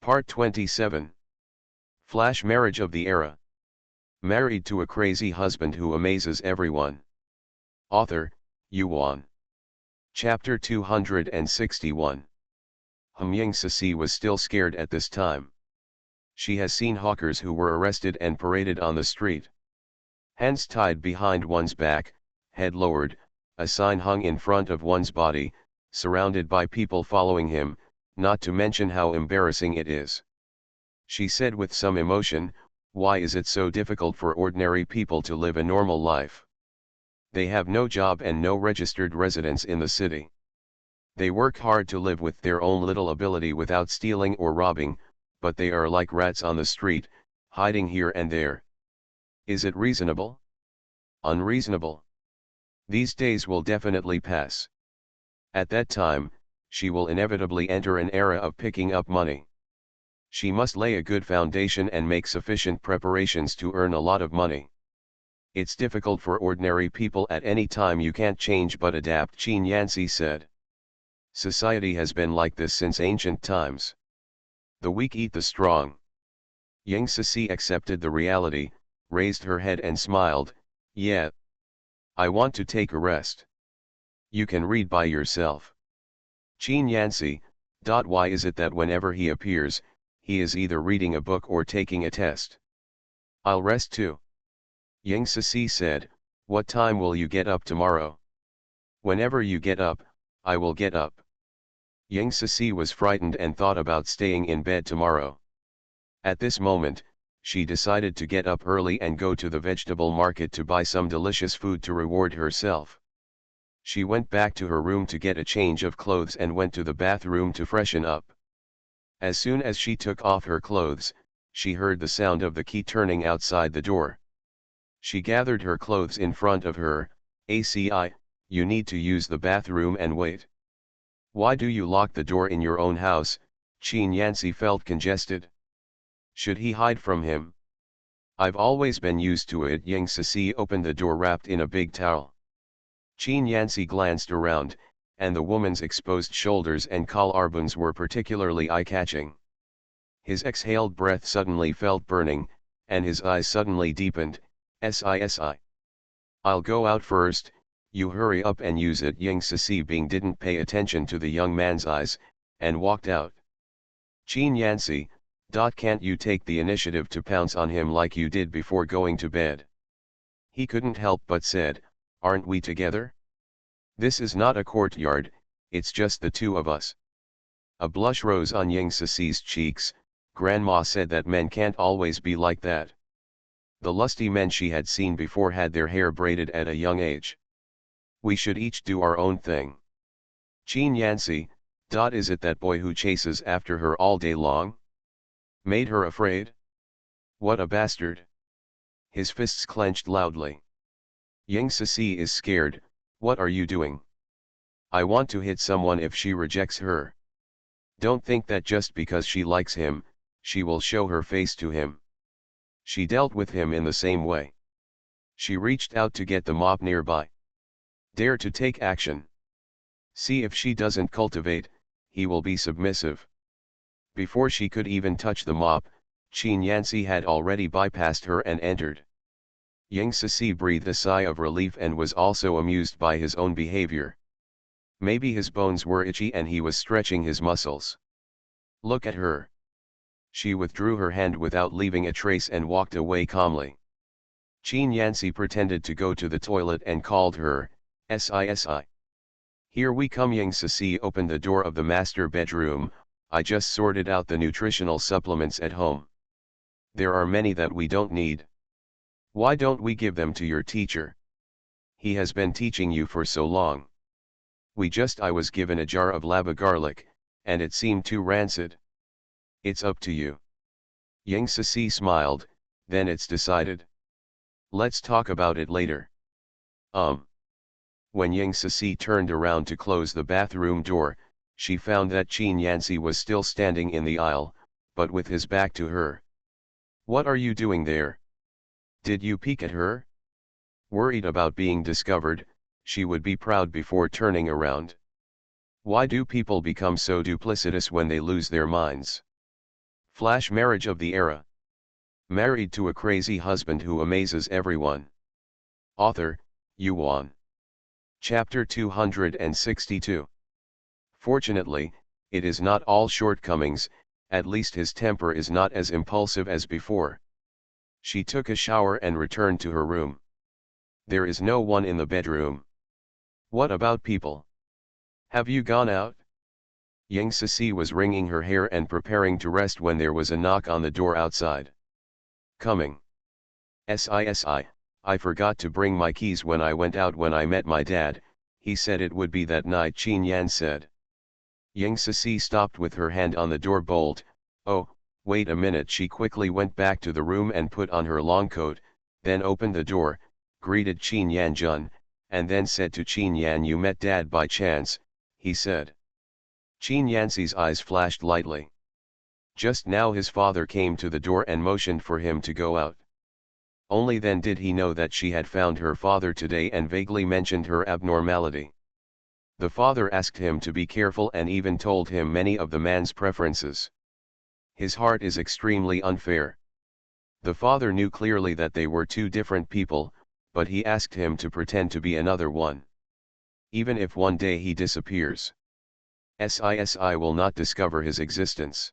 Part 27. Flash marriage of the era. Married to a crazy husband who amazes everyone. Author, Yuan. Chapter 261. Ying Cixi was still scared at this time. She has seen hawkers who were arrested and paraded on the street. Hands tied behind one's back, head lowered, a sign hung in front of one's body, surrounded by people following him, not to mention how embarrassing it is. She said with some emotion, "Why is it so difficult for ordinary people to live a normal life? They have no job and no registered residence in the city. They work hard to live with their own little ability without stealing or robbing, but they are like rats on the street, hiding here and there. Is it reasonable? Unreasonable. These days will definitely pass. At that time, she will inevitably enter an era of picking up money. She must lay a good foundation and make sufficient preparations to earn a lot of money. It's difficult for ordinary people at any time. You can't change but adapt," Qin Yanxi said. Society has been like this since ancient times. The weak eat the strong. Ying Cixi accepted the reality, raised her head and smiled. "Yeah. I want to take a rest. You can read by yourself." Qin Yanxi, why is it that whenever he appears, he is either reading a book or taking a test? I'll rest too. Ying Cixi said, "What time will you get up tomorrow?" Whenever you get up, I will get up. Ying Cixi was frightened and thought about staying in bed tomorrow. At this moment, she decided to get up early and go to the vegetable market to buy some delicious food to reward herself. She went back to her room to get a change of clothes and went to the bathroom to freshen up. As soon as she took off her clothes, she heard the sound of the key turning outside the door. She gathered her clothes in front of her. "ACI, you need to use the bathroom and wait." "Why do you lock the door in your own house?" Qin Yanxi felt congested. Should he hide from him? "I've always been used to it." Ying Cixi opened the door wrapped in a big towel. Qin Yanxi glanced around, and the woman's exposed shoulders and collarbones were particularly eye-catching. His exhaled breath suddenly felt burning, and his eyes suddenly deepened. "Si. I'll go out first, you hurry up and use it." Ying Cixi didn't pay attention to the young man's eyes, and walked out. "Qin Yanxi, can't you take the initiative to pounce on him like you did before going to bed?" He couldn't help but said, "Aren't we together? This is not a courtyard, it's just the two of us." A blush rose on Ying Cixi's cheeks. Grandma said that men can't always be like that. The lusty men she had seen before had their hair braided at a young age. "We should each do our own thing." "Qin Yanxi, is it that boy who chases after her all day long? Made her afraid? What a bastard!" His fists clenched loudly. "Ying Cixi is scared. What are you doing?" "I want to hit someone if she rejects her. Don't think that just because she likes him, she will show her face to him. She dealt with him in the same way." She reached out to get the mop nearby. "Dare to take action. See if she doesn't cultivate, he will be submissive." Before she could even touch the mop, Qin Yanxi had already bypassed her and entered. Ying Cixi breathed a sigh of relief and was also amused by his own behavior. Maybe his bones were itchy and he was stretching his muscles. "Look at her." She withdrew her hand without leaving a trace and walked away calmly. Qin Yanxi pretended to go to the toilet and called her, "Si. Here we come." Ying Cixi opened the door of the master bedroom. "I just sorted out the nutritional supplements at home. There are many that we don't need. Why don't we give them to your teacher? He has been teaching you for so long." I was given a jar of lava garlic, and it seemed too rancid." "It's up to you." Ying Cixi smiled. "Then it's decided. Let's talk about it later." When Ying Cixi turned around to close the bathroom door, she found that Qin Yanxi was still standing in the aisle, but with his back to her. "What are you doing there? Did you peek at her?" Worried about being discovered, she would be proud before turning around. Why do people become so duplicitous when they lose their minds? Flash marriage of the era. Married to a crazy husband who amazes everyone. Author, Yuan. Chapter 262. Fortunately, it is not all shortcomings, at least his temper is not as impulsive as before. She took a shower and returned to her room. There is no one in the bedroom. What about people? Have you gone out? Yang Sisi was wringing her hair and preparing to rest when there was a knock on the door outside. Coming. I forgot to bring my keys when I went out when I met my dad, he said it would be that night, Qin Yan said. Yang Sisi stopped with her hand on the door bolt. Oh, wait a minute. She quickly went back to the room and put on her long coat, then opened the door, greeted Qin Yan Jun, and then said to Qin Yan, you met dad by chance, he said. Qin Yanxi's eyes flashed lightly. Just now his father came to the door and motioned for him to go out. Only then did he know that she had found her father today and vaguely mentioned her abnormality. The father asked him to be careful and even told him many of the man's preferences. His heart is extremely unfair. The father knew clearly that they were two different people, but he asked him to pretend to be another one. Even if one day he disappears, Sisi will not discover his existence.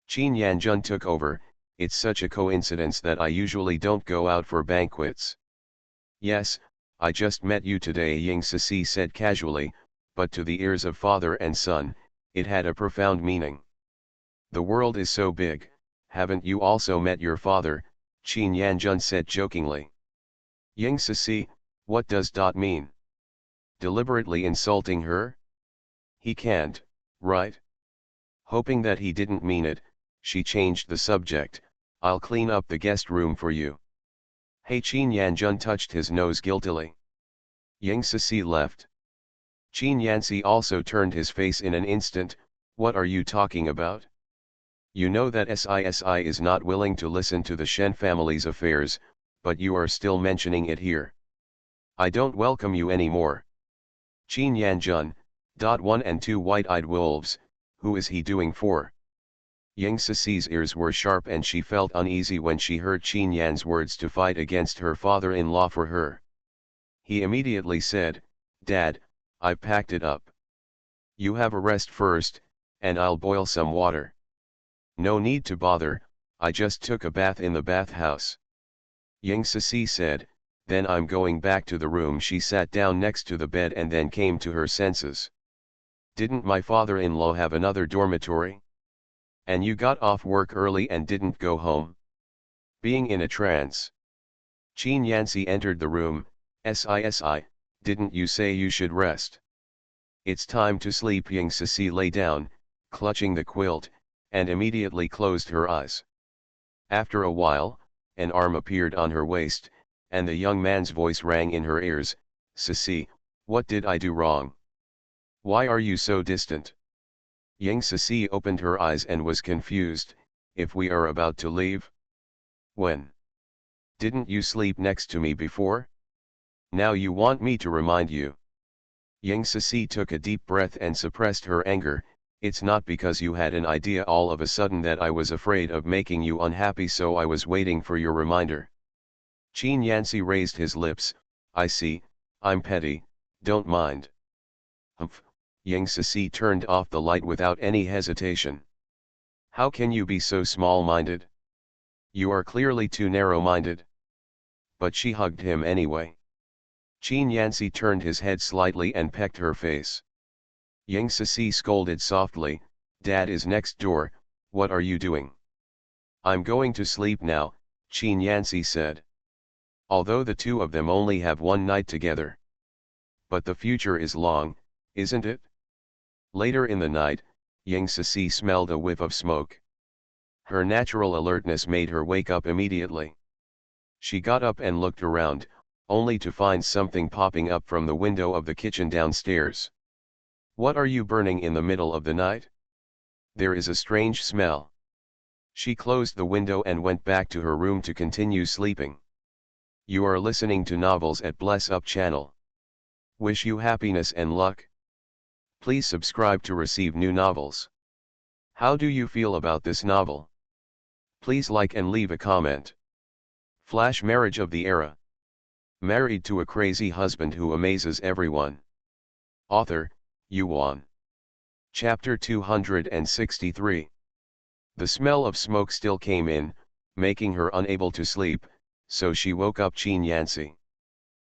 Qin Yanjun took over. It's such a coincidence that I usually don't go out for banquets. Yes, I just met you today, Yang Sisi said casually, but to the ears of father and son, it had a profound meaning. The world is so big, haven't you also met your father? Qin Yanjun said jokingly. Yang Sisi, what does dot mean? Deliberately insulting her? He can't, right? Hoping that he didn't mean it, she changed the subject. I'll clean up the guest room for you. Hey, Qin Yanjun touched his nose guiltily. Yang Sisi left. Qin Yanxi also turned his face in an instant. What are you talking about? You know that Sisi is not willing to listen to the Shen family's affairs, but you are still mentioning it here. I don't welcome you anymore. Qin Yanjun, 1 and 2 white-eyed wolves, who is he doing for? Yang Sisi's ears were sharp and she felt uneasy when she heard Qin Yan's words to fight against her father-in-law for her. He immediately said, Dad, I've packed it up. You have a rest first, and I'll boil some water. No need to bother, I just took a bath in the bathhouse. Yang Sisi said, then I'm going back to the room. She sat down next to the bed and then came to her senses. Didn't my father-in-law have another dormitory? And you got off work early and didn't go home? Being in a trance. Qin Yanxi entered the room. Sisi, didn't you say you should rest? It's time to sleep. Yang Sisi lay down, clutching the quilt, and immediately closed her eyes. After a while, an arm appeared on her waist, and the young man's voice rang in her ears, Sisi, what did I do wrong? Why are you so distant? Yang Sisi opened her eyes and was confused. If we are about to leave? When? Didn't you sleep next to me before? Now you want me to remind you? Yang Sisi took a deep breath and suppressed her anger. It's not because you had an idea all of a sudden that I was afraid of making you unhappy, so I was waiting for your reminder. Qin Yanxi raised his lips. I see, I'm petty, don't mind. Humph. Yang Sisi turned off the light without any hesitation. How can you be so small-minded? You are clearly too narrow-minded. But she hugged him anyway. Qin Yanxi turned his head slightly and pecked her face. Yang Sisi scolded softly, Dad is next door, what are you doing? I'm going to sleep now, Qin Yanxi said. Although the two of them only have one night together. But the future is long, isn't it? Later in the night, Yang Sisi smelled a whiff of smoke. Her natural alertness made her wake up immediately. She got up and looked around, only to find something popping up from the window of the kitchen downstairs. What are you burning in the middle of the night? There is a strange smell. She closed the window and went back to her room to continue sleeping. You are listening to novels at Bless Up channel. Wish you happiness and luck. Please subscribe to receive new novels. How do you feel about this novel? Please like and leave a comment. Flash marriage of the era. Married to a crazy husband who amazes everyone. Author, Yuan. Chapter 263. The smell of smoke still came in, making her unable to sleep, so she woke up Qin Yancy.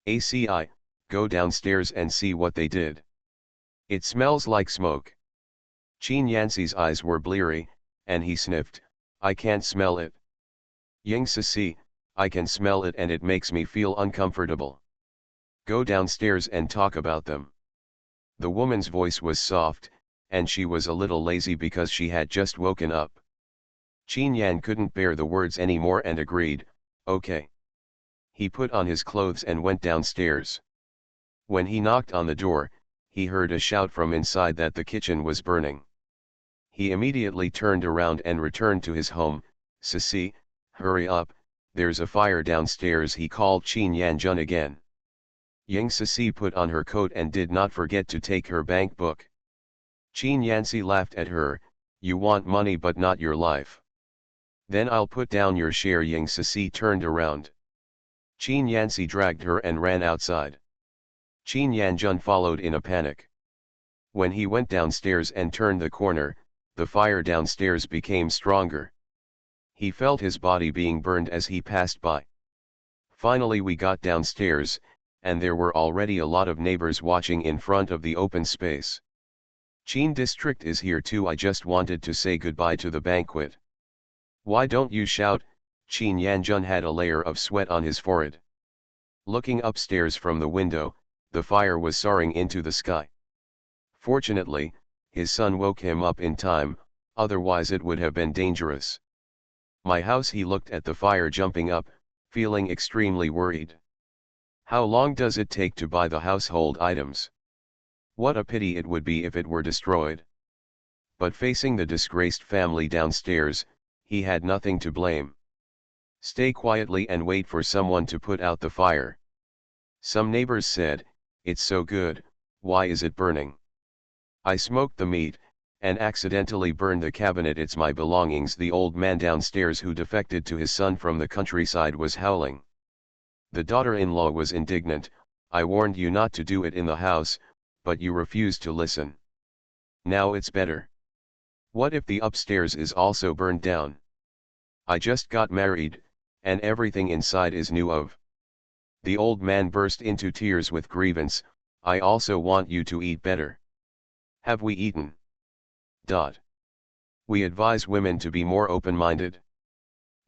ACI, go downstairs and see what they did. It smells like smoke. Qin Yancy's eyes were bleary, and he sniffed, I can't smell it. Ying Sisi, I can smell it and it makes me feel uncomfortable. Go downstairs and talk about them. The woman's voice was soft, and she was a little lazy because she had just woken up. Qin Yan couldn't bear the words anymore and agreed, okay. He put on his clothes and went downstairs. When he knocked on the door, he heard a shout from inside that the kitchen was burning. He immediately turned around and returned to his home. Sisi, hurry up, there's a fire downstairs, he called Qin Yanjun again. Ying Sisi put on her coat and did not forget to take her bank book. Qin Yancy laughed at her, you want money but not your life. Then I'll put down your share. Ying Sisi turned around. Qin Yancy dragged her and ran outside. Qin Yanjun followed in a panic. When he went downstairs and turned the corner, the fire downstairs became stronger. He felt his body being burned as he passed by. Finally we got downstairs, and there were already a lot of neighbors watching in front of the open space. Qin district is here too. I just wanted to say goodbye to the banquet. Why don't you shout? Qin Yanjun had a layer of sweat on his forehead. Looking upstairs from the window, the fire was soaring into the sky. Fortunately, his son woke him up in time, otherwise it would have been dangerous. My house. He looked at the fire jumping up, feeling extremely worried. How long does it take to buy the household items? What a pity it would be if it were destroyed. But facing the disgraced family downstairs, he had nothing to blame. Stay quietly and wait for someone to put out the fire. Some neighbors said, it's so good, why is it burning? I smoked the meat, and accidentally burned the cabinet. It's my belongings. The old man downstairs who defected to his son from the countryside was howling. The daughter-in-law was indignant, I warned you not to do it in the house, but you refused to listen. Now it's better. What if the upstairs is also burned down? I just got married, and everything inside is new of. The old man burst into tears with grievance, I also want you to eat better. Have we eaten? We advise women to be more open-minded.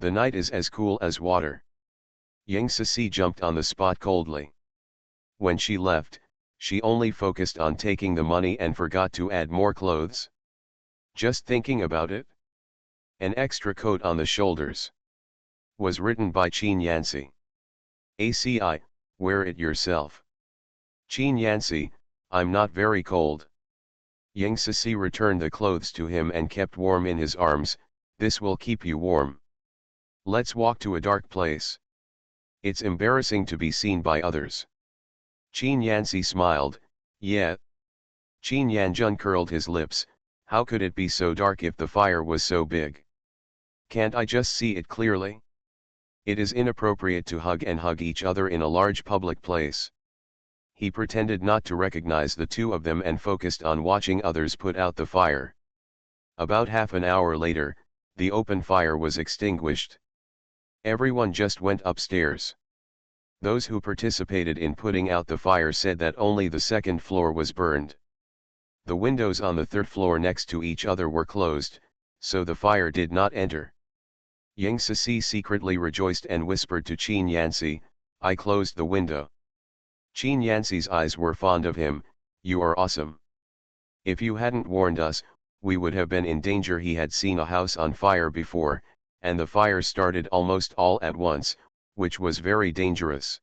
The night is as cool as water. Ying Sisi jumped on the spot coldly. When she left, she only focused on taking the money and forgot to add more clothes. Just thinking about it? An extra coat on the shoulders. Was written by Qin Yancy. ACI, wear it yourself. Qin Yancy, I'm not very cold. Ying Sisi returned the clothes to him and kept warm in his arms, this will keep you warm. Let's walk to a dark place. It's embarrassing to be seen by others. Qin Yancy smiled, yeah. Qin Yanjun curled his lips, how could it be so dark if the fire was so big? Can't I just see it clearly? It is inappropriate to hug and hug each other in a large public place. He pretended not to recognize the two of them and focused on watching others put out the fire. About half an hour later, the open fire was extinguished. Everyone just went upstairs. Those who participated in putting out the fire said that only the second floor was burned. The windows on the third floor next to each other were closed, so the fire did not enter. Ying Sisi secretly rejoiced and whispered to Qin Yancy, I closed the window. Qin Yancy's eyes were fond of him, you are awesome. If you hadn't warned us, we would have been in danger. He had seen a house on fire before, and the fire started almost all at once, which was very dangerous.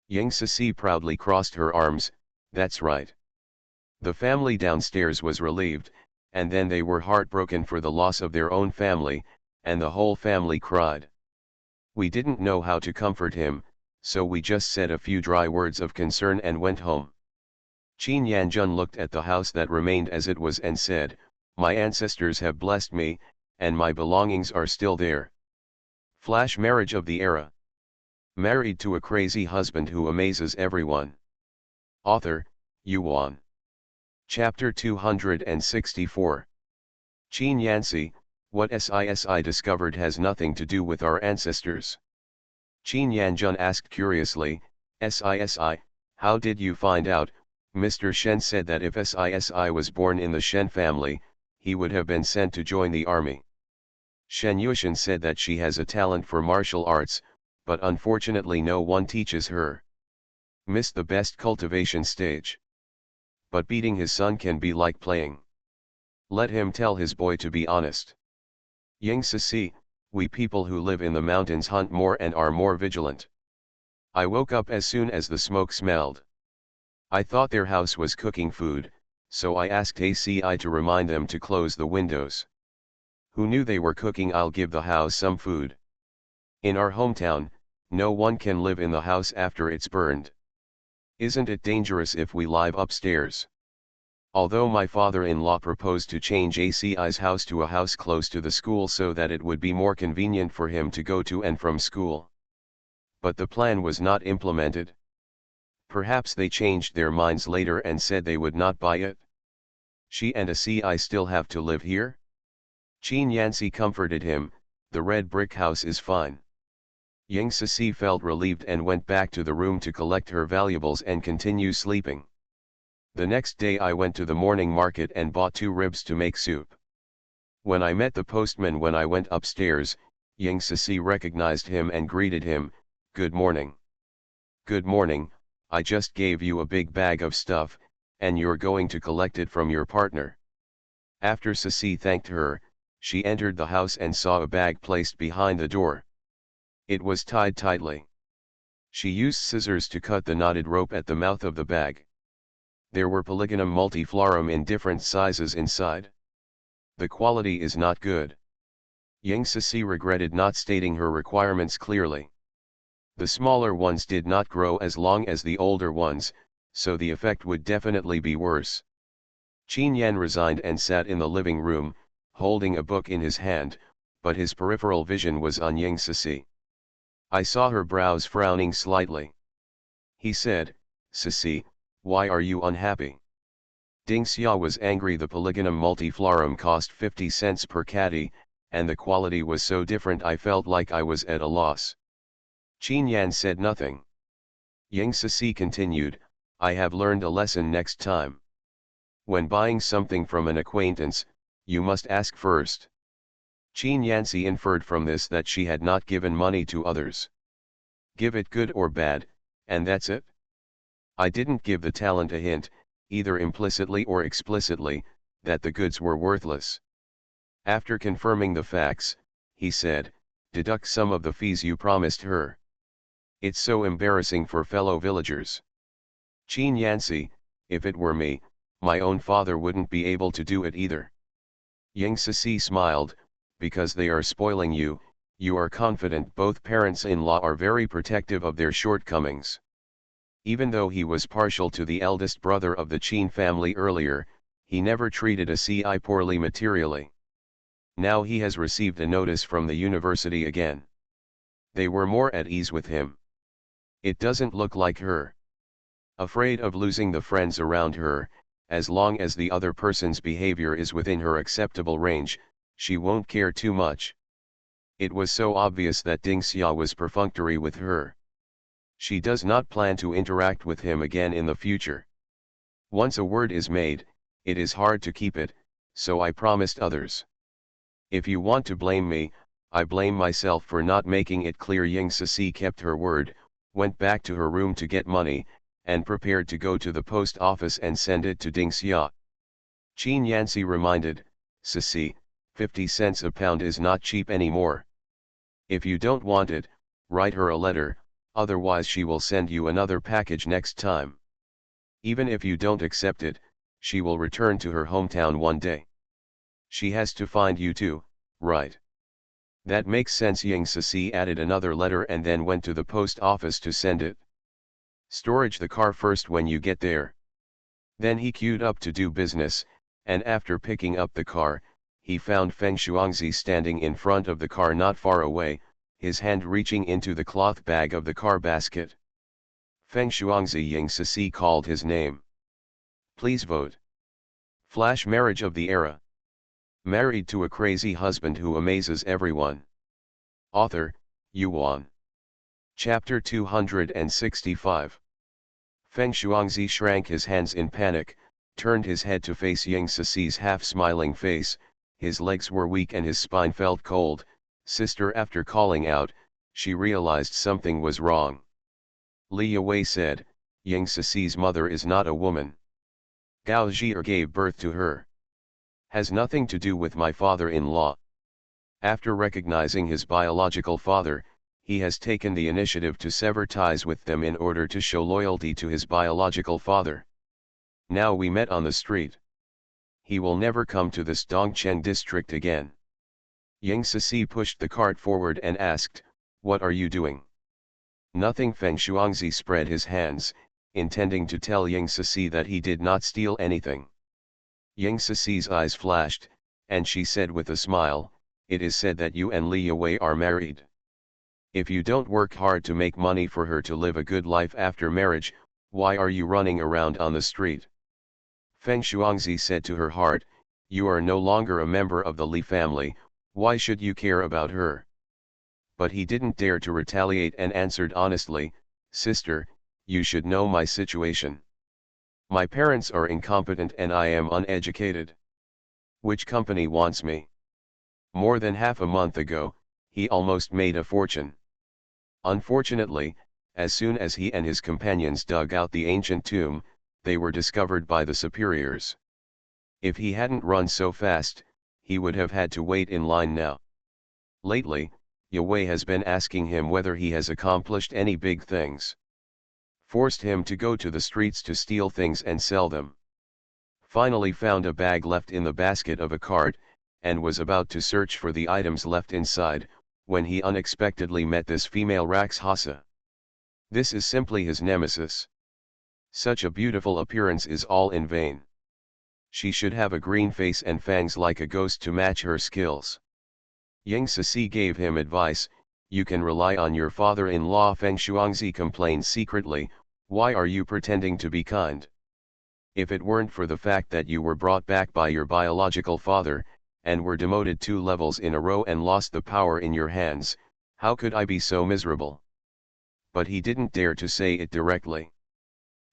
Ying Sisi proudly crossed her arms, that's right. The family downstairs was relieved, and then they were heartbroken for the loss of their own family, and the whole family cried. We didn't know how to comfort him, so we just said a few dry words of concern and went home. Qin Yanjun looked at the house that remained as it was and said, my ancestors have blessed me, and my belongings are still there. Flash marriage of the era. Married to a crazy husband who amazes everyone. Author, Yuan. Chapter 264. Qin Yanxi, what SISI discovered has nothing to do with our ancestors. Qin Yanjun asked curiously, SISI, how did you find out? Mr. Shen said that if SISI was born in the Shen family, he would have been sent to join the army. Shen Yushan said that she has a talent for martial arts, but unfortunately no one teaches her. Missed the best cultivation stage. But beating his son can be like playing. Let him tell his boy to be honest. Ying Sisi, we people who live in the mountains hunt more and are more vigilant. I woke up as soon as the smoke smelled. I thought their house was cooking food, so I asked ACI to remind them to close the windows. Who knew they were cooking? I'll give the house some food. In our hometown, no one can live in the house after it's burned. Isn't it dangerous if we live upstairs? Although my father-in-law proposed to change ACI's house to a house close to the school so that it would be more convenient for him to go to and from school. But the plan was not implemented. Perhaps they changed their minds later and said they would not buy it. She and ACI still have to live here? Qin Yanxi comforted him, the red brick house is fine. Ying Sisi felt relieved and went back to the room to collect her valuables and continue sleeping. The next day I went to the morning market and bought 2 ribs to make soup. When I met the postman when I went upstairs, Ying Sisi recognized him and greeted him, "Good morning." "Good morning, I just gave you a big bag of stuff, and you're going to collect it from your partner." After Sisi thanked her, she entered the house and saw a bag placed behind the door. It was tied tightly. She used scissors to cut the knotted rope at the mouth of the bag. There were Polygonum multiflorum in different sizes inside. The quality is not good. Ying Sisi regretted not stating her requirements clearly. The smaller ones did not grow as long as the older ones, so the effect would definitely be worse. Qin Yan resigned and sat in the living room, holding a book in his hand, but his peripheral vision was on Ying Sisi. I saw her brows frowning slightly. He said, "Sisi, why are you unhappy?" Ding Xia was angry. The Polygonum multiflorum cost 50 cents per caddy, and the quality was so different I felt like I was at a loss. Qin Yan said nothing. Ying Sisi continued, "I have learned a lesson next time. When buying something from an acquaintance, you must ask first." Qin Yanxi inferred from this that she had not given money to others. Give it good or bad, and that's it. I didn't give the talent a hint, either implicitly or explicitly, that the goods were worthless. After confirming the facts, he said, "Deduct some of the fees you promised her. It's so embarrassing for fellow villagers." Qin Yanxi, if it were me, my own father wouldn't be able to do it either. Ying Sisi smiled, "Because they are spoiling you, you are confident." Both parents-in-law are very protective of their shortcomings. Even though he was partial to the eldest brother of the Qin family earlier, he never treated ACI poorly materially. Now he has received a notice from the university again. They were more at ease with him. It doesn't look like her. Afraid of losing the friends around her, as long as the other person's behavior is within her acceptable range, she won't care too much. It was so obvious that Ding Xia was perfunctory with her. She does not plan to interact with him again in the future. Once a word is made, it is hard to keep it, so I promised others. If you want to blame me, I blame myself for not making it clear. Ying Sisi kept her word, went back to her room to get money, and prepared to go to the post office and send it to Ding Xia. Qin Yanxi reminded, "Sisi, 50 cents a pound is not cheap anymore. If you don't want it, write her a letter, otherwise she will send you another package next time. Even if you don't accept it, she will return to her hometown one day. She has to find you too, right?" "That makes sense." Ying Sisi added another letter and then went to the post office to send it. "Storage the car first when you get there." Then he queued up to do business, and after picking up the car, he found Feng Shuangzi standing in front of the car not far away, his hand reaching into the cloth bag of the car basket. Feng Shuangzi Ying Sisi called his name. Please vote. Flash marriage of the era. Married to a crazy husband who amazes everyone. Author, Yuan. Chapter 265. Feng Shuangzi shrank his hands in panic, turned his head to face Ying Sisi's half-smiling face. His legs were weak and his spine felt cold. Sister, after calling out, she realized something was wrong. Li Yue said, Ying Sisi's mother is not a woman. Gao Zhi'er gave birth to her. Has nothing to do with my father-in-law. After recognizing his biological father, he has taken the initiative to sever ties with them in order to show loyalty to his biological father. Now we met on the street. He will never come to this Dongcheng district again. Ying Sisi pushed the cart forward and asked, what are you doing? Nothing. Feng Shuangzi spread his hands, intending to tell Ying Sisi that he did not steal anything. Ying Sisi's eyes flashed, and she said with a smile, it is said that you and Li Yue are married. If you don't work hard to make money for her to live a good life after marriage, why are you running around on the street? Feng Shuangzi said to her heart, you are no longer a member of the Li family, why should you care about her? But he didn't dare to retaliate and answered honestly, sister, you should know my situation. My parents are incompetent and I am uneducated. Which company wants me? More than half a month ago, he almost made a fortune. Unfortunately, as soon as he and his companions dug out the ancient tomb, they were discovered by the superiors. If he hadn't run so fast, he would have had to wait in line now. Lately, Yue has been asking him whether he has accomplished any big things. Forced him to go to the streets to steal things and sell them. Finally found a bag left in the basket of a cart, and was about to search for the items left inside, when he unexpectedly met this female Rakshasa. This is simply his nemesis. Such a beautiful appearance is all in vain. She should have a green face and fangs like a ghost to match her skills. Ying Sisi gave him advice, you can rely on your father-in-law. Feng Shuangzi complained secretly, why are you pretending to be kind? If it weren't for the fact that you were brought back by your biological father, and were demoted 2 levels in a row and lost the power in your hands, how could I be so miserable? But he didn't dare to say it directly.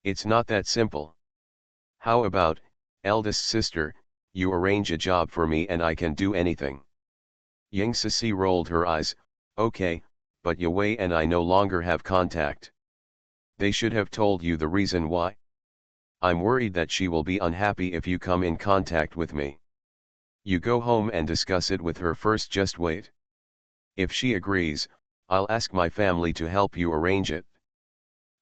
It's not that simple. How about, eldest sister, you arrange a job for me and I can do anything. Ying Sisi rolled her eyes, okay, but Yue and I no longer have contact. They should have told you the reason why. I'm worried that she will be unhappy if you come in contact with me. You go home and discuss it with her first, just wait. If she agrees, I'll ask my family to help you arrange it.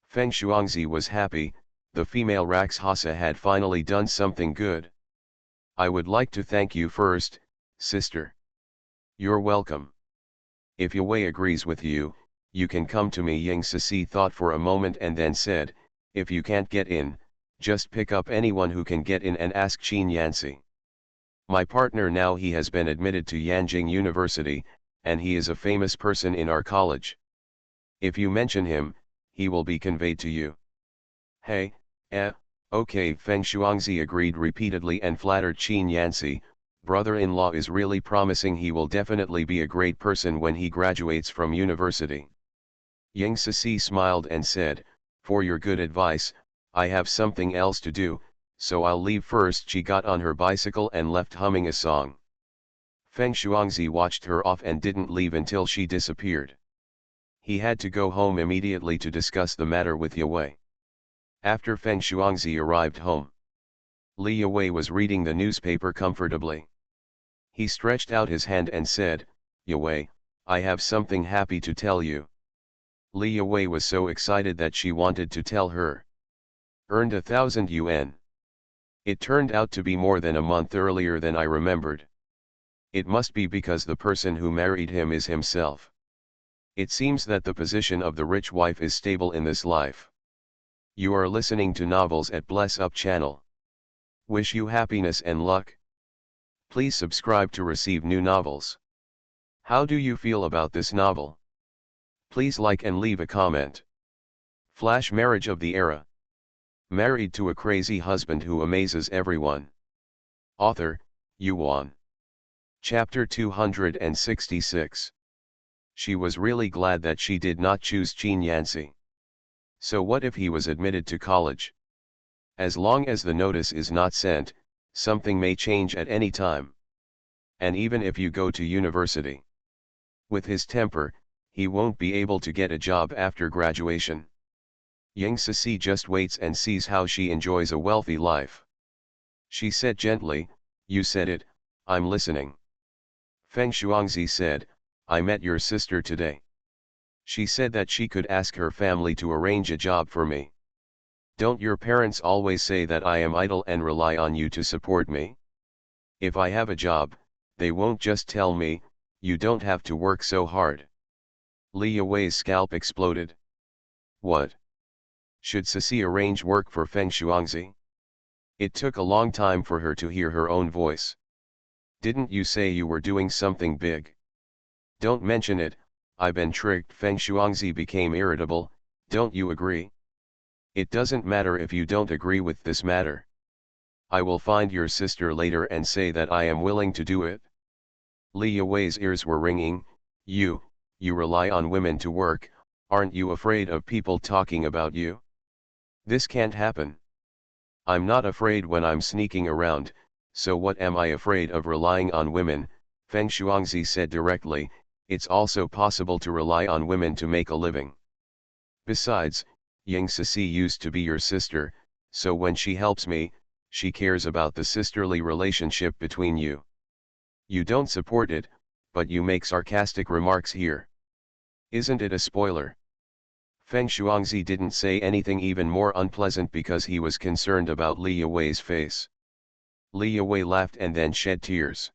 Feng Shuangzi was happy, the female Rakshasa had finally done something good. I would like to thank you first, sister. You're welcome. If Yue agrees with you, you can come to me. Ying Sisi thought for a moment and then said, if you can't get in, just pick up anyone who can get in and ask Qin Yanxi. My partner now, he has been admitted to Yanjing University, and he is a famous person in our college. If you mention him, he will be conveyed to you. Hey, okay. Feng Shuangzi agreed repeatedly and flattered Qin Yanxi, brother-in-law is really promising, he will definitely be a great person when he graduates from university. Ying Sisi smiled and said, for your good advice, I have something else to do, so I'll leave first. She got on her bicycle and left humming a song. Feng Shuangzi watched her off and didn't leave until she disappeared. He had to go home immediately to discuss the matter with Yue. After Feng Shuangzi arrived home, Li Yue was reading the newspaper comfortably. He stretched out his hand and said, Yue, I have something happy to tell you. Li Yue was so excited that she wanted to tell her. Earned 1,000 yuan. It turned out to be more than a month earlier than I remembered. It must be because the person who married him is himself. It seems that the position of the rich wife is stable in this life. You are listening to novels at Bless Up channel. Wish you happiness and luck. Please subscribe to receive new novels. How do you feel about this novel? Please like and leave a comment. Flash marriage of the era. Married to a crazy husband who amazes everyone. Author, Yuan. Chapter 266. She was really glad that she did not choose Qin Yanxi. So what if he was admitted to college? As long as the notice is not sent, something may change at any time. And even if you go to university, with his temper, he won't be able to get a job after graduation. Yang Cixi just waits and sees how she enjoys a wealthy life. She said gently, "You said it, I'm listening." Feng Shuangzi said, "I met your sister today. She said that she could ask her family to arrange a job for me. Don't your parents always say that I am idle and rely on you to support me? If I have a job, they won't just tell me, 'You don't have to work so hard.'" Li Yuwei's scalp exploded. What? Should Cixi arrange work for Feng Shuangzi? It took a long time for her to hear her own voice. "Didn't you say you were doing something big? Don't mention it, I've been tricked." Feng Shuangzi became irritable. "Don't you agree? It doesn't matter if you don't agree with this matter. I will find your sister later and say that I am willing to do it." Li Yuwei's ears were ringing. You rely on women to work, aren't you afraid of people talking about you? This can't happen. I'm not afraid when I'm sneaking around, so what am I afraid of relying on women? Feng Shuangzi said directly. It's also possible to rely on women to make a living. Besides, Yang Cixi used to be your sister, so when she helps me, she cares about the sisterly relationship between you. You don't support it, but you make sarcastic remarks here. Isn't it a spoiler? Feng Shuangzi didn't say anything even more unpleasant because he was concerned about Li Yuwei's face. Li Yuwei laughed and then shed tears.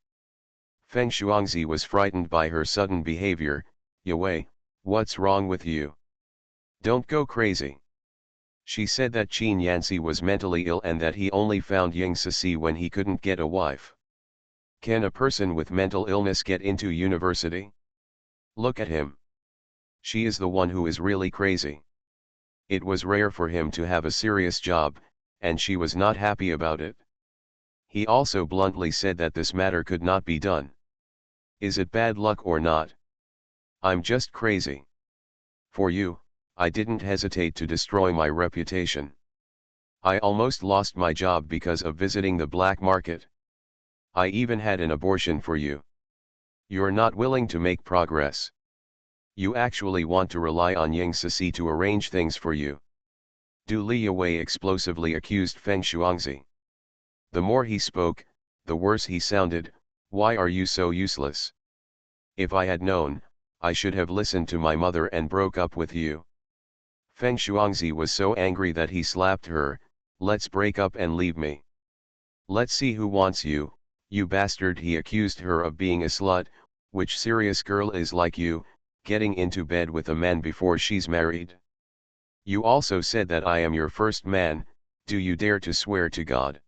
Feng Shuangzi was frightened by her sudden behavior. "Yuwei, what's wrong with you? Don't go crazy." She said that Qin Yanxi was mentally ill and that he only found Yang Cixi when he couldn't get a wife. Can a person with mental illness get into university? Look at him. She is the one who is really crazy. It was rare for him to have a serious job, and she was not happy about it. He also bluntly said that this matter could not be done. Is it bad luck or not? I'm just crazy. For you, I didn't hesitate to destroy my reputation. I almost lost my job because of visiting the black market. I even had an abortion for you. You're not willing to make progress. You actually want to rely on Yang Cixi to arrange things for you. Li Yuwei explosively accused Feng Shuangzi. The more he spoke, the worse he sounded. "Why are you so useless? If I had known, I should have listened to my mother and broke up with you." Feng Shuangzi was so angry that he slapped her. "Let's break up and leave me. Let's see who wants you, you bastard." He accused her of being a slut. Which serious girl is like you, getting into bed with a man before she's married? You also said that I am your first man. Do you dare to swear to God?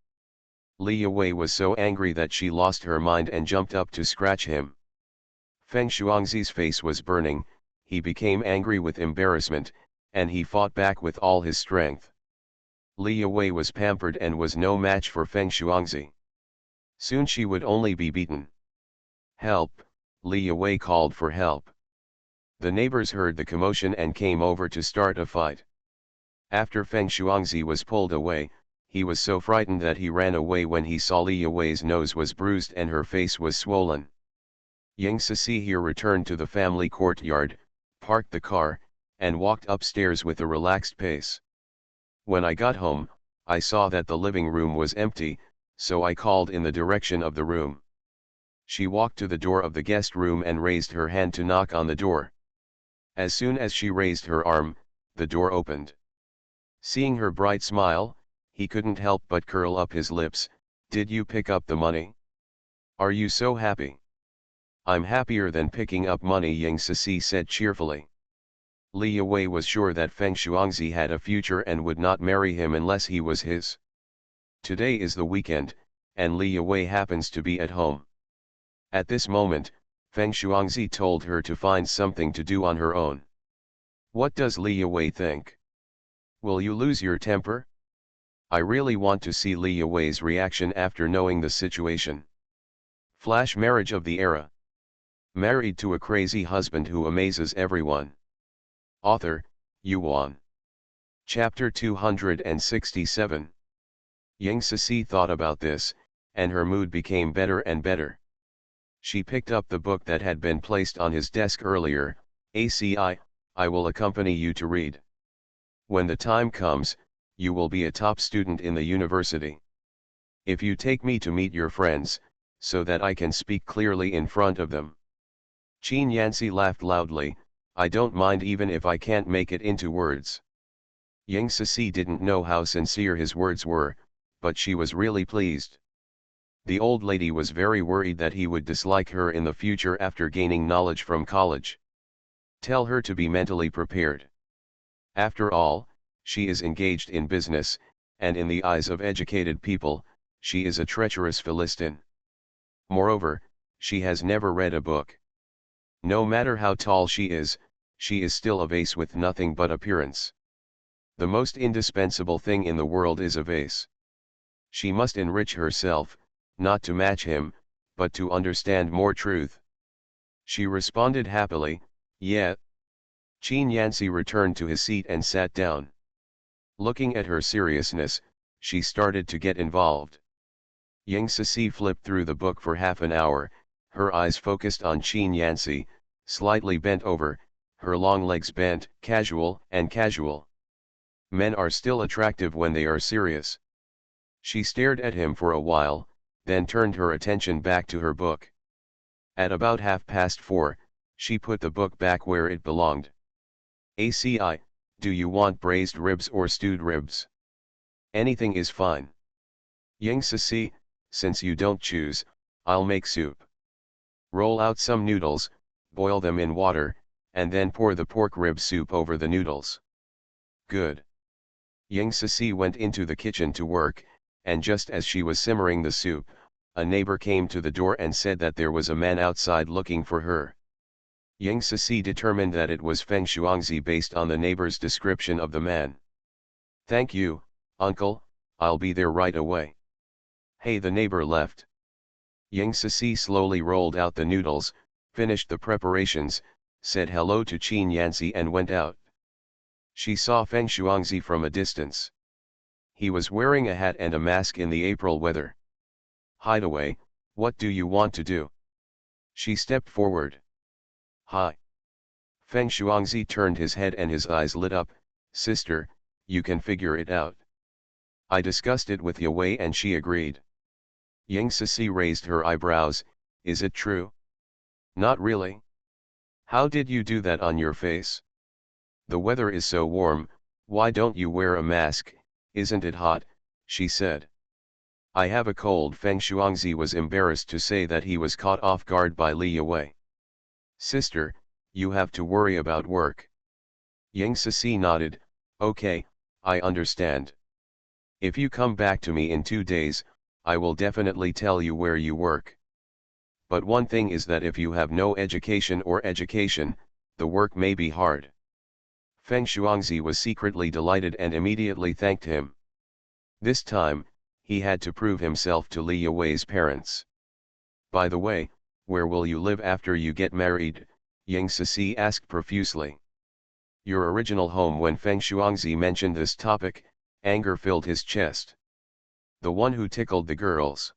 Li Yuwei was so angry that she lost her mind and jumped up to scratch him. Feng Shuangzi's face was burning. He became angry with embarrassment, and he fought back with all his strength. Li Yuwei was pampered and was no match for Feng Shuangzi. Soon she would only be beaten. "Help!" Li Yuwei called for help. The neighbors heard the commotion and came over to start a fight. After Feng Shuangzi was pulled away, he was so frightened that he ran away when he saw Li Yuwei's nose was bruised and her face was swollen. Yang Cixi here returned to the family courtyard, parked the car, and walked upstairs with a relaxed pace. When I got home, I saw that the living room was empty, so I called in the direction of the room. She walked to the door of the guest room and raised her hand to knock on the door. As soon as she raised her arm, the door opened. Seeing her bright smile, he couldn't help but curl up his lips. "Did you pick up the money? Are you so happy?" "I'm happier than picking up money," Yang Cixi said cheerfully. Li Yuwei was sure that Feng Shuangzi had a future and would not marry him unless he was his. Today is the weekend, and Li Yue happens to be at home. At this moment, Feng Shuangzi told her to find something to do on her own. What does Li Yue think? Will you lose your temper? I really want to see Li Yue's reaction after knowing the situation. Flash marriage of the era. Married to a crazy husband who amazes everyone. Author, Yuan. Chapter 267. Yang Cixi thought about this, and her mood became better and better. She picked up the book that had been placed on his desk earlier. "ACI, I will accompany you to read. When the time comes, you will be a top student in the university. If you take me to meet your friends, so that I can speak clearly in front of them." Qin Yanxi laughed loudly. "I don't mind even if I can't make it into words." Yang Cixi didn't know how sincere his words were, but she was really pleased. The old lady was very worried that he would dislike her in the future after gaining knowledge from college. Tell her to be mentally prepared. After all, she is engaged in business, and in the eyes of educated people, she is a treacherous Philistine. Moreover, she has never read a book. No matter how tall she is still a vase with nothing but appearance. The most indispensable thing in the world is a vase. She must enrich herself, not to match him, but to understand more truth. She responded happily, "Yeah." Qin Yanxi returned to his seat and sat down. Looking at her seriousness, she started to get involved. Yang Cixi flipped through the book for half an hour, her eyes focused on Qin Yanxi, slightly bent over, her long legs bent, casual and casual. Men are still attractive when they are serious. She stared at him for a while, then turned her attention back to her book. At about 4:30, she put the book back where it belonged. "ACI, do you want braised ribs or stewed ribs? Anything is fine." "Yang Cixi, since you don't choose, I'll make soup. Roll out some noodles, boil them in water, and then pour the pork rib soup over the noodles." "Good." Yang Cixi went into the kitchen to work, and just as she was simmering the soup, a neighbor came to the door and said that there was a man outside looking for her. Yang Cixi determined that it was Feng Shuangzi based on the neighbor's description of the man. "Thank you, uncle, I'll be there right away." "Hey," the neighbor left. Yang Cixi slowly rolled out the noodles, finished the preparations, said hello to Qin Yanxi and went out. She saw Feng Shuangzi from a distance. He was wearing a hat and a mask in the April weather. "Hideaway, what do you want to do?" She stepped forward. "Hi." Feng Shuangzi turned his head and his eyes lit up. "Sister, you can figure it out. I discussed it with Yue and she agreed." Yang Cixi raised her eyebrows. "Is it true?" "Not really." "How did you do that on your face?" "The weather is so warm, why don't you wear a mask? Isn't it hot?" she said. "I have a cold." Feng Shuangzi was embarrassed to say that he was caught off guard by Li Yue. "Sister, you have to worry about work." Yang Cixi nodded. "Okay, I understand. If you come back to me in 2 days, I will definitely tell you where you work. But one thing is that if you have no education or education, the work may be hard." Feng Shuangzi was secretly delighted and immediately thanked him. This time, he had to prove himself to Li Yue's parents. "By the way, where will you live after you get married?" Yang Cixi asked profusely. "Your original home." When Feng Shuangzi mentioned this topic, anger filled his chest. The one who tickled the girls.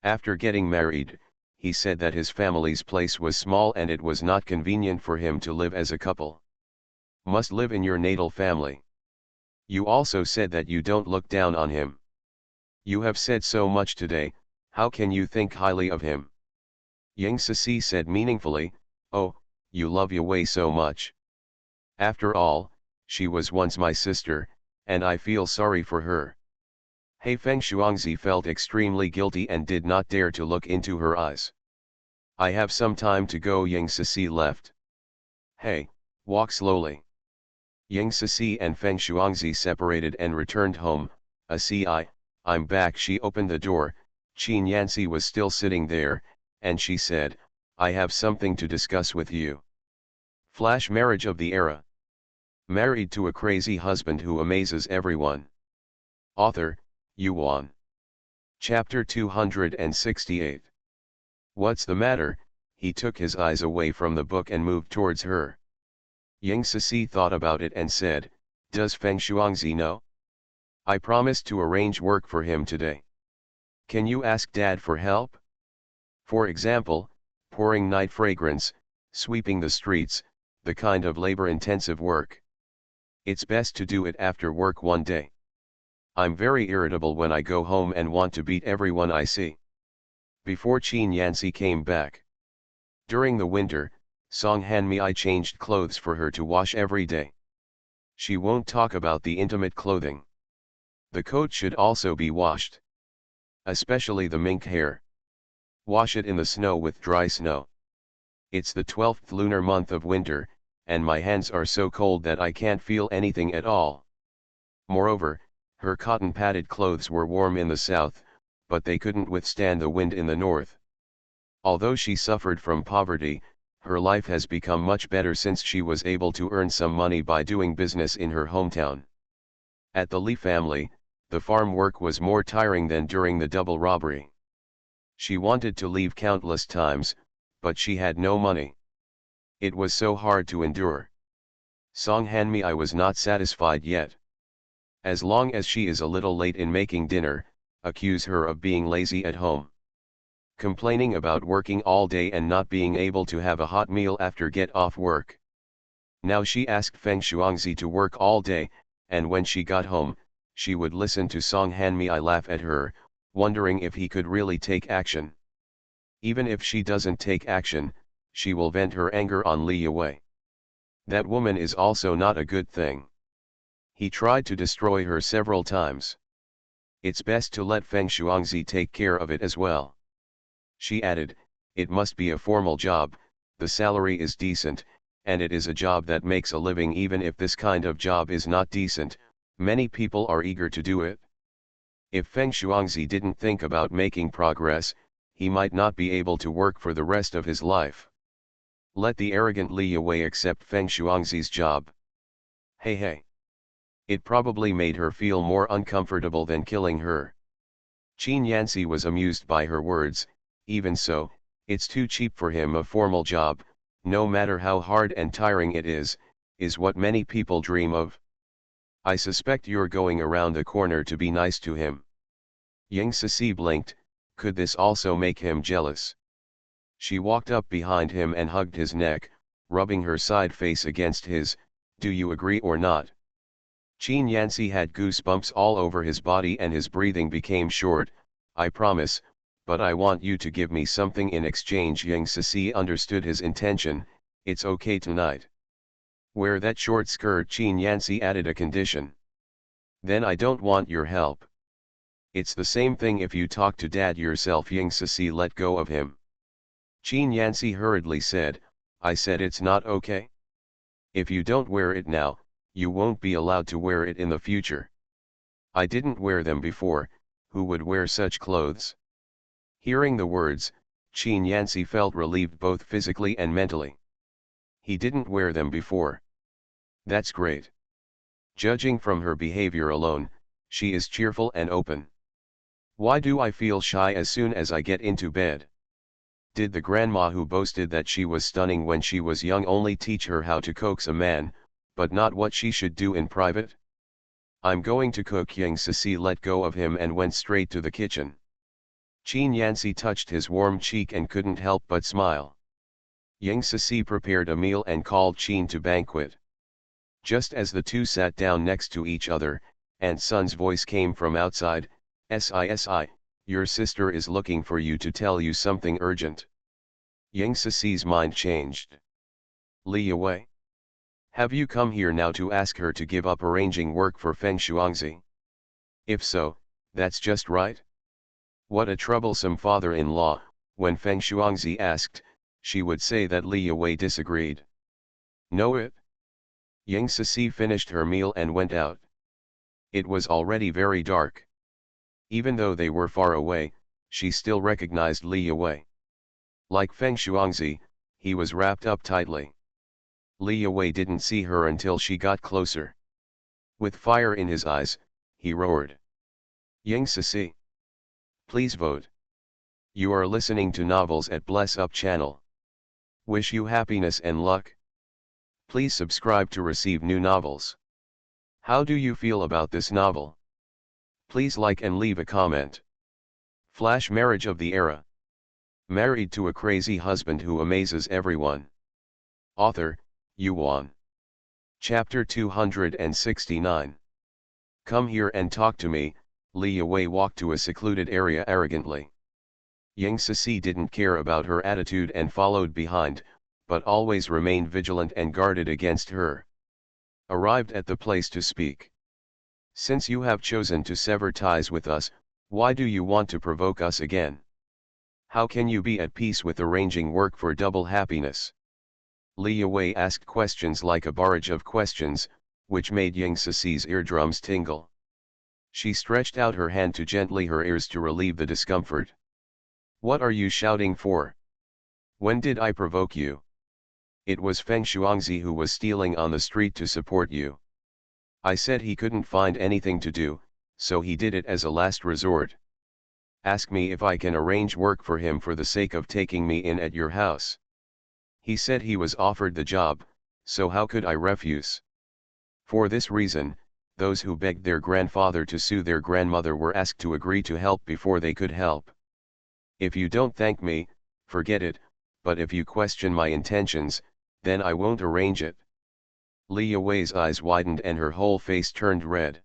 After getting married, he said that his family's place was small and it was not convenient for him to live as a couple. "Must live in your natal family. You also said that you don't look down on him. You have said so much today, how can you think highly of him?" Yang Cixi said meaningfully, "Oh, you love Yue so much. After all, she was once my sister, and I feel sorry for her." Hey, Feng Shuangzi felt extremely guilty and did not dare to look into her eyes. "I have some time to go." Yang Cixi left. "Hey, walk slowly." Yang Cixi and Feng Shuangzi separated and returned home. "ACI, I'm back." She opened the door. Qin Yanxi was still sitting there, and she said, I have something to discuss with you. Flash marriage of the era. Married to a crazy husband who amazes everyone. Author, Yuan. Chapter 268. What's the matter? He took his eyes away from the book and moved towards her. Ying Sisi thought about it and said, Does Feng Shuangzi know? I promised to arrange work for him today. Can you ask Dad for help? For example, pouring night fragrance, sweeping the streets, the kind of labor-intensive work. It's best to do it after work one day. I'm very irritable when I go home and want to beat everyone I see. Before Qin Yanxi came back. During the winter, Song Hanmei changed clothes for her to wash every day. She won't talk about the intimate clothing. The coat should also be washed. Especially the mink hair. Wash it in the snow with dry snow. It's the 12th lunar month of winter, and my hands are so cold that I can't feel anything at all. Moreover, her cotton-padded clothes were warm in the south, but they couldn't withstand the wind in the north. Although she suffered from poverty, her life has become much better since she was able to earn some money by doing business in her hometown. At the Li family, the farm work was more tiring than during the double robbery. She wanted to leave countless times, but she had no money. It was so hard to endure. Song Hanmei was not satisfied yet. As long as she is a little late in making dinner, accuse her of being lazy at home. Complaining about working all day and not being able to have a hot meal after get off work. Now she asked Feng Shuangzi to work all day, and when she got home, she would listen to Song Hanmei laugh at her, wondering if he could really take action. Even if she doesn't take action, she will vent her anger on Li Yue. That woman is also not a good thing. He tried to destroy her several times. It's best to let Feng Shuangzi take care of it as well. She added, it must be a formal job, the salary is decent, and it is a job that makes a living. Even if this kind of job is not decent, many people are eager to do it. If Feng Shuangzi didn't think about making progress, he might not be able to work for the rest of his life. Let the arrogant Li Yue accept Feng Shuangzi's job. Hey. It probably made her feel more uncomfortable than killing her. Qin Yanxi was amused by her words. Even so, it's too cheap for him. A formal job, no matter how hard and tiring it is what many people dream of. I suspect you're going around the corner to be nice to him. Ying Sisi blinked. Could this also make him jealous? She walked up behind him and hugged his neck, rubbing her side face against his. Do you agree or not? Qin Yanxi had goosebumps all over his body and his breathing became short. I promise, but I want you to give me something in exchange. Ying Sisi understood his intention. It's okay tonight. Wear that short skirt. Qin Yanxi added a condition. Then I don't want your help. It's the same thing if you talk to Dad yourself. Ying Sisi let go of him. Qin Yanxi hurriedly said, I said it's not okay. If you don't wear it now, you won't be allowed to wear it in the future. I didn't wear them before. Who would wear such clothes? Hearing the words, Qin Yanxi felt relieved both physically and mentally. He didn't wear them before. That's great. Judging from her behavior alone, she is cheerful and open. Why do I feel shy as soon as I get into bed? Did the grandma who boasted that she was stunning when she was young only teach her how to coax a man, but not what she should do in private? I'm going to cook. Ying Sisi let go of him and went straight to the kitchen. Qin Yanxi touched his warm cheek and couldn't help but smile. Ying Sisi prepared a meal and called Qin to banquet. Just as the two sat down next to each other, Aunt Sun's voice came from outside. "Sisi, your sister is looking for you to tell you something urgent." Ying Sisi's mind changed. Li Yue? Have you come here now to ask her to give up arranging work for Feng Shuangzi? If so, that's just right. What a troublesome father-in-law. When Feng Shuangzi asked, she would say that Li Yue disagreed. Know it? Ying Sisi finished her meal and went out. It was already very dark. Even though they were far away, she still recognized Li Yue. Like Feng Shuangzi, he was wrapped up tightly. Li Yue didn't see her until she got closer. With fire in his eyes, he roared. Ying Sisi. Please vote. You are listening to Novels at Bless Up channel. Wish you happiness and luck. Please subscribe to receive new novels. How do you feel about this novel? Please like and leave a comment. Flash marriage of the era. Married to a crazy husband who amazes everyone. Author, Yuan. Chapter 269. Come here and talk to me. Li Yue walked to a secluded area arrogantly. Ying Sisi didn't care about her attitude and followed behind, but always remained vigilant and guarded against her. Arrived at the place to speak. Since you have chosen to sever ties with us, why do you want to provoke us again? How can you be at peace with arranging work for double happiness? Li Yue asked questions like a barrage of questions, which made Ying Sisi's eardrums tingle. She stretched out her hand to gently her ears to relieve the discomfort. What are you shouting for? When did I provoke you? It was Feng Shuangzi who was stealing on the street to support you. I said he couldn't find anything to do, so he did it as a last resort. Ask me if I can arrange work for him for the sake of taking me in at your house. He said he was offered the job, so how could I refuse? For this reason, those who begged their grandfather to sue their grandmother were asked to agree to help before they could help. If you don't thank me, forget it, but if you question my intentions, then I won't arrange it. Li Yue's eyes widened and her whole face turned red.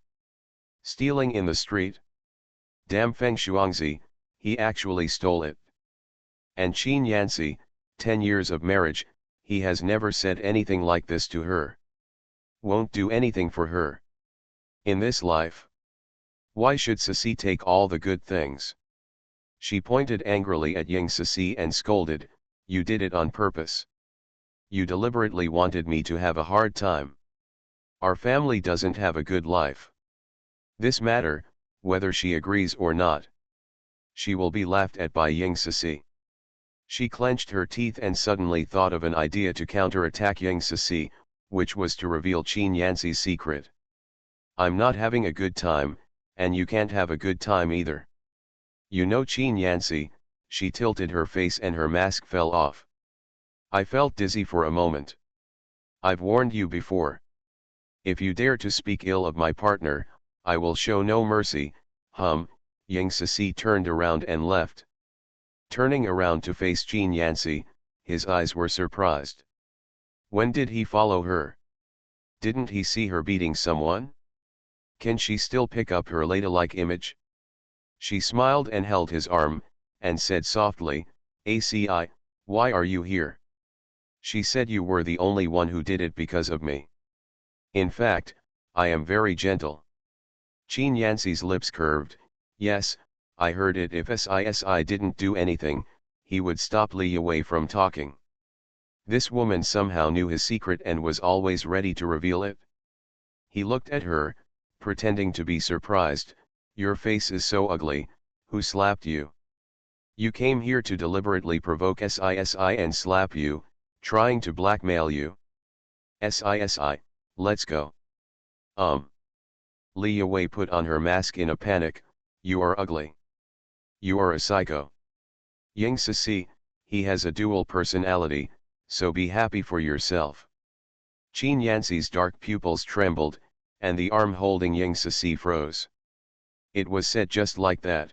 Stealing in the street? Damn Feng Shuangzi, he actually stole it. And Qin Yanci, 10 years of marriage, he has never said anything like this to her. Won't do anything for her. In this life. Why should Sisi take all the good things? She pointed angrily at Ying Sisi and scolded, you did it on purpose. You deliberately wanted me to have a hard time. Our family doesn't have a good life. This matter, whether she agrees or not. She will be laughed at by Ying Sisi. She clenched her teeth and suddenly thought of an idea to counterattack Ying Sisi, which was to reveal Qin Yanci's secret. I'm not having a good time, and you can't have a good time either. You know Qin Yanci, she tilted her face and her mask fell off. I felt dizzy for a moment. I've warned you before. If you dare to speak ill of my partner, I will show no mercy. Ying Sisi turned around and left. Turning around to face Qin Yanci, his eyes were surprised. When did he follow her? Didn't he see her beating someone? Can she still pick up her ladylike image? She smiled and held his arm, and said softly, ACI, why are you here? She said you were the only one who did it because of me. In fact, I am very gentle. Qin Yanci's lips curved. Yes, I heard it. If Sisi didn't do anything, he would stop Li Yue from talking. This woman somehow knew his secret and was always ready to reveal it. He looked at her, pretending to be surprised. Your face is so ugly, who slapped you? You came here to deliberately provoke Sisi and slap you, trying to blackmail you. Sisi, let's go. Li Yue put on her mask in a panic, you are ugly. You are a psycho. Ying Sisi, he has a dual personality, so be happy for yourself. Qin Yanci's dark pupils trembled, and the arm holding Ying Sisi froze. It was said just like that.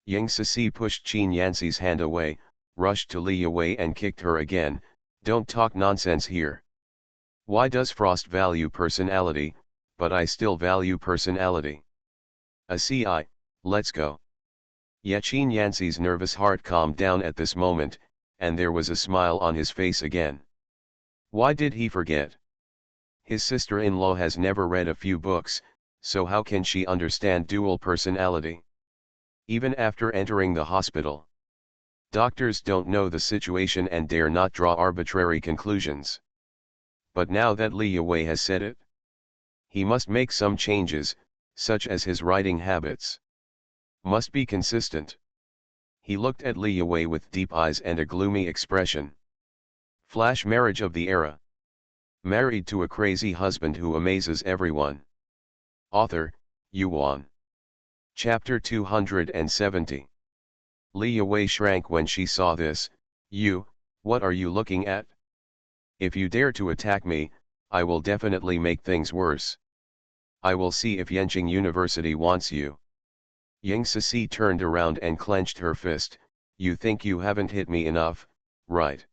Ying Sisi pushed Qin Yanci's hand away, rushed to Li Yue and kicked her again. Don't talk nonsense here. Why does Frost value personality, but I still value personality? ACI, let's go. Yet Qin Yanci's nervous heart calmed down at this moment, and there was a smile on his face again. Why did he forget? His sister-in-law has never read a few books, so how can she understand dual personality? Even after entering the hospital. Doctors don't know the situation and dare not draw arbitrary conclusions. But now that Li Yue has said it, he must make some changes, such as his writing habits. Must be consistent. He looked at Li Yue with deep eyes and a gloomy expression. Flash marriage of the era. Married to a crazy husband who amazes everyone. Author, Yuan. Chapter 270. Li Yue shrank when she saw this. What are you looking at? If you dare to attack me, I will definitely make things worse. I will see if Yenching University wants you. Yang Sisi turned around and clenched her fist. You think you haven't hit me enough, right?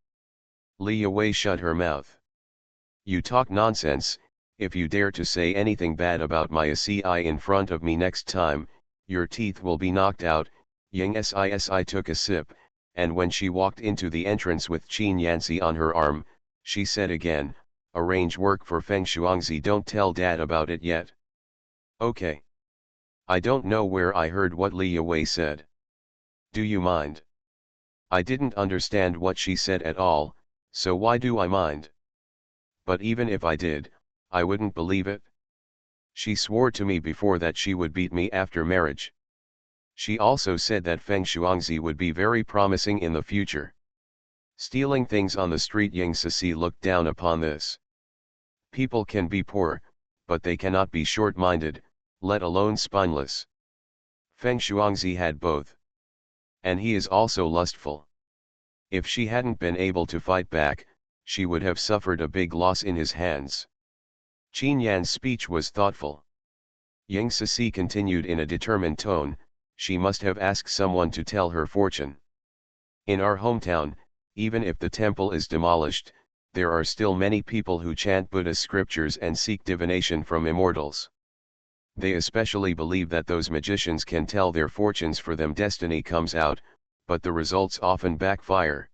Li Yue shut her mouth. You talk nonsense. If you dare to say anything bad about my SCI in front of me next time, your teeth will be knocked out. Yang Sisi took a sip, and when she walked into the entrance with Qin Yanxi on her arm, she said again, arrange work for Feng Shuangzi, don't tell dad about it yet. Okay. I don't know where I heard what Li Yue said. Do you mind? I didn't understand what she said at all, so why do I mind? But even if I did, I wouldn't believe it. She swore to me before that she would beat me after marriage. She also said that Feng Shuangzi would be very promising in the future. Stealing things on the street. Yang Sisi looked down upon this. People can be poor, but they cannot be short-minded, let alone spineless. Feng Shuangzi had both. And he is also lustful. If she hadn't been able to fight back, she would have suffered a big loss in his hands. Qin Yan's speech was thoughtful. Yang Sisi continued in a determined tone, she must have asked someone to tell her fortune. In our hometown, even if the temple is demolished, there are still many people who chant Buddhist scriptures and seek divination from immortals. They especially believe that those magicians can tell their fortunes for them. Destiny comes out, but the results often backfire.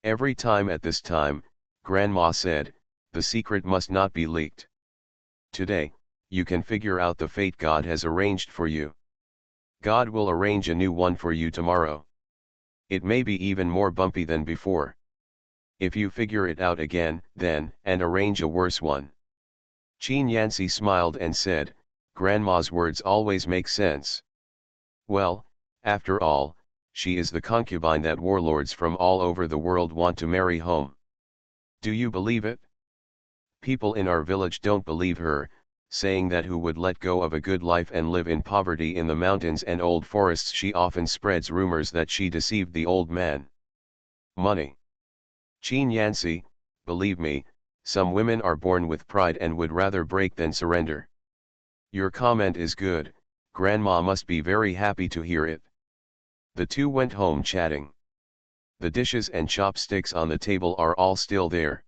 Every time at this time, Grandma said, the secret must not be leaked. Today, you can figure out the fate God has arranged for you. God will arrange a new one for you tomorrow. It may be even more bumpy than before. If you figure it out again, then, and arrange a worse one. Qin Yanxi smiled and said, Grandma's words always make sense. Well, after all, she is the concubine that warlords from all over the world want to marry home. Do you believe it? People in our village don't believe her, saying that who would let go of a good life and live in poverty in the mountains and old forests. She often spreads rumors that she deceived the old man. Money. Qin Yanxi, believe me, some women are born with pride and would rather break than surrender. Your comment is good, Grandma must be very happy to hear it. The two went home chatting. The dishes and chopsticks on the table are all still there.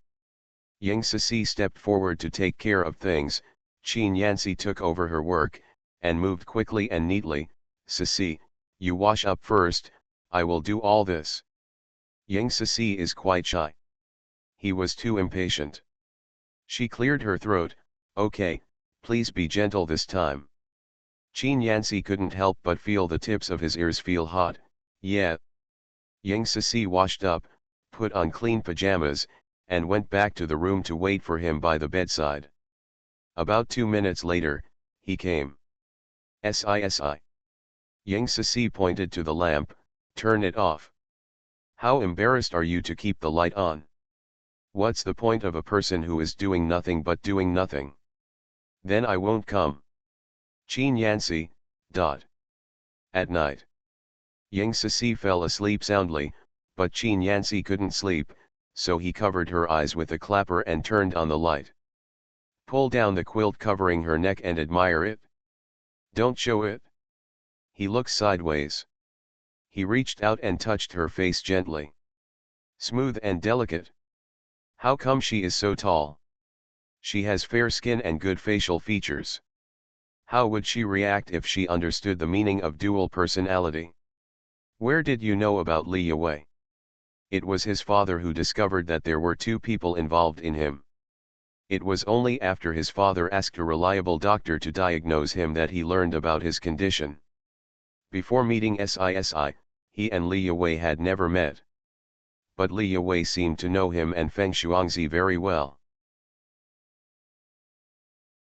Yang Sisi stepped forward to take care of things. Qin Yanxi took over her work, and moved quickly and neatly. Sisi, you wash up first, I will do all this. Yang Sisi is quite shy. He was too impatient. She cleared her throat, okay, please be gentle this time. Qin Yanxi couldn't help but feel the tips of his ears feel hot. Yeah. Yang Sisi washed up, put on clean pajamas, and went back to the room to wait for him by the bedside. About 2 minutes later, he came. Sisi. Yang Sisi pointed to the lamp, turn it off. How embarrassed are you to keep the light on? What's the point of a person who is doing nothing but doing nothing? Then I won't come. Qin Yanxi. At night. Yang Sisi fell asleep soundly, but Qin Yanxi couldn't sleep, so he covered her eyes with a clapper and turned on the light. Pull down the quilt covering her neck and admire it. Don't show it. He looked sideways. He reached out and touched her face gently. Smooth and delicate. How come she is so tall? She has fair skin and good facial features. How would she react if she understood the meaning of dual personality? Where did you know about Li Yue? It was his father who discovered that there were two people involved in him. It was only after his father asked a reliable doctor to diagnose him that he learned about his condition. Before meeting Sisi, he and Li Yue had never met. But Li Yue seemed to know him and Feng Shuangzi very well.